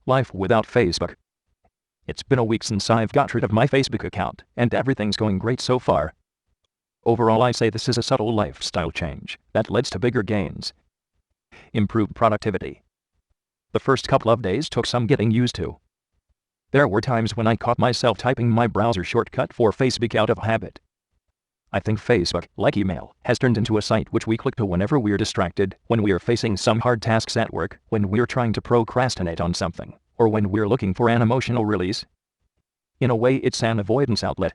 Life without Facebook. It's been a week since I've got rid of my Facebook account, and everything's going great so far. Overall, I say this is a subtle lifestyle change that leads to bigger gains. Improved productivity. The first couple of days took some getting used to. There were times when I caught myself typing my browser shortcut for Facebook out of habit. I think Facebook, like email, has turned into a site which we click to whenever we're distracted, when we're facing some hard tasks at work, when we're trying to procrastinate on something, or when we're looking for an emotional release. In a way, it's an avoidance outlet.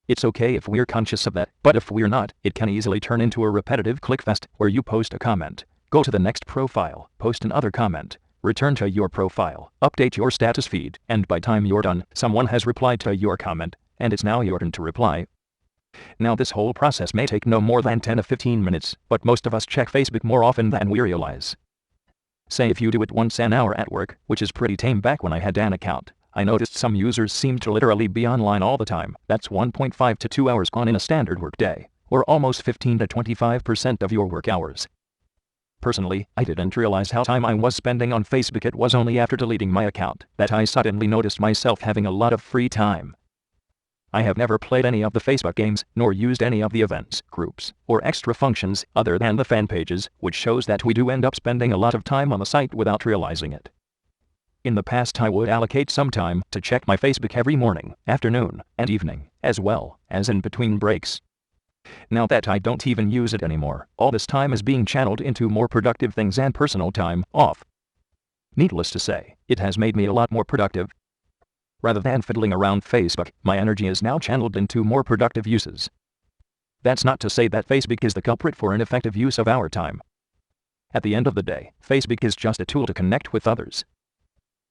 It's okay if we're conscious of that, but if we're not, it can easily turn into a repetitive clickfest where you post a comment, go to the next profile, post another comment, return to your profile, update your status feed, and by time you're done, someone has replied to your comment, and it's now your turn to reply. Now this whole process may take no more than 10 to 15 minutes, but most of us check Facebook more often than we realize. Say if you do it once an hour at work, which is pretty tame. Back when I had an account, I noticed some users seem to literally be online all the time. That's 1.5 to 2 hours gone in a standard work day, or almost 15 to 25% of your work hours. Personally, I didn't realize how time I was spending on Facebook. It was only after deleting my account that I suddenly noticed myself having a lot of free time. I have never played any of the Facebook games, nor used any of the events, groups, or extra functions other than the fan pages, which shows that we do end up spending a lot of time on the site without realizing it. In the past, I would allocate some time to check my Facebook every morning, afternoon, and evening, as well as in between breaks. Now that I don't even use it anymore, all this time is being channeled into more productive things and personal time off. Needless to say, it has made me a lot more productive. Rather than fiddling around Facebook, my energy is now channeled into more productive uses. That's not to say that Facebook is the culprit for ineffective use of our time. At the end of the day, Facebook is just a tool to connect with others.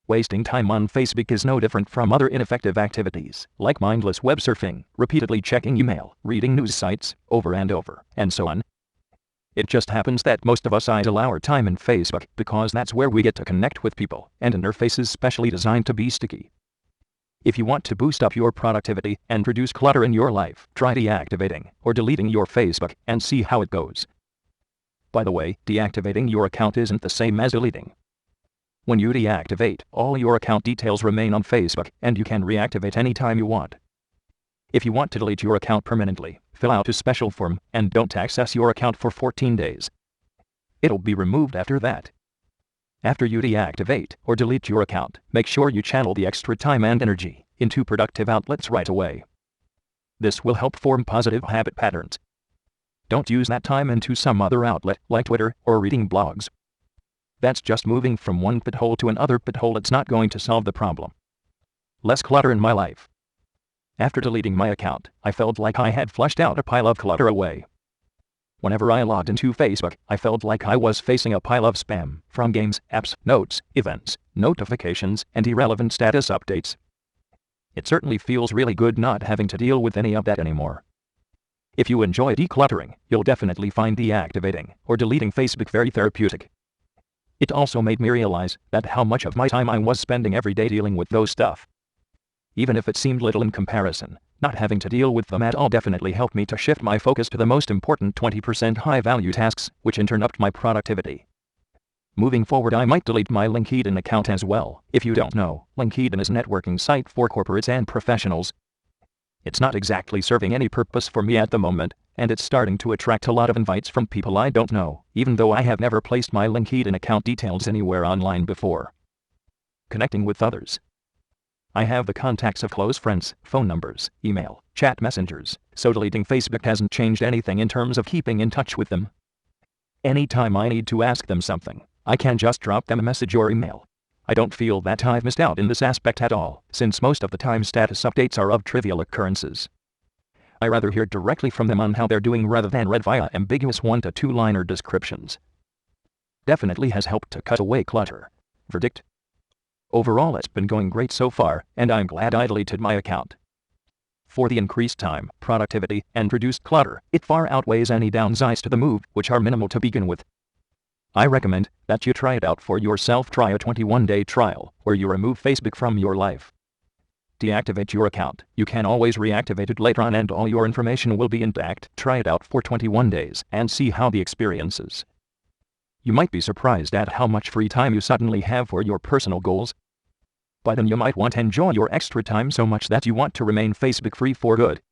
Wasting time on Facebook is no different from other ineffective activities, like mindless web surfing, repeatedly checking email, reading news sites, over and over, and so on. It just happens that most of us idle our time in Facebook because that's where we get to connect with people, and interface is specially designed to be sticky. If you want to boost up your productivity and reduce clutter in your life, try deactivating or deleting your Facebook and see how it goes. By the way, deactivating your account isn't the same as deleting. When you deactivate, all your account details remain on Facebook, and you can reactivate anytime you want. If you want to delete your account permanently, fill out a special form and don't access your account for 14 days. It'll be removed after that. After you deactivate or delete your account, make sure you channel the extra time and energy into productive outlets right away. This will help form positive habit patterns. Don't use that time into some other outlet like Twitter or reading blogs. That's just moving from one pit hole to another pit hole. It's not going to solve the problem. Less clutter in my life. After deleting my account, I felt like I had flushed out a pile of clutter away. Whenever I logged into Facebook, I felt like I was facing a pile of spam from games, apps, notes, events, notifications, and irrelevant status updates. It certainly feels really good not having to deal with any of that anymore. If you enjoy decluttering, you'll definitely find deactivating or deleting Facebook very therapeutic. It also made me realize that how much of my time I was spending every day dealing with those stuff. Even if it seemed little in comparison, not having to deal with them at all definitely helped me to shift my focus to the most important 20% high-value tasks, which in turn upped my productivity. Moving forward, I might delete my LinkedIn account as well. If you don't know, LinkedIn is a networking site for corporates and professionals. It's not exactly serving any purpose for me at the moment, and it's starting to attract a lot of invites from people I don't know, even though I have never placed my LinkedIn account details anywhere online before. Connecting with others. I have the contacts of close friends, phone numbers, email, chat messengers, so deleting Facebook hasn't changed anything in terms of keeping in touch with them. Anytime I need to ask them something, I can just drop them a message or email. I don't feel that I've missed out in this aspect at all, since most of the time status updates are of trivial occurrences. I rather hear directly from them on how they're doing rather than read via ambiguous 1 to 2-liner descriptions. Definitely has helped to cut away clutter. Verdict. Overall, it's been going great so far, and I'm glad I deleted my account. For the increased time, productivity, and reduced clutter, it far outweighs any downsides to the move, which are minimal to begin with. I recommend that you try it out for yourself. Try a 21-day trial, where you remove Facebook from your life. Deactivate your account. You can always reactivate it later on and all your information will be intact. Try it out for 21 days and see how the experience is. You might be surprised at how much free time you suddenly have for your personal goals. By then you might want to enjoy your extra time so much that you want to remain Facebook free for good.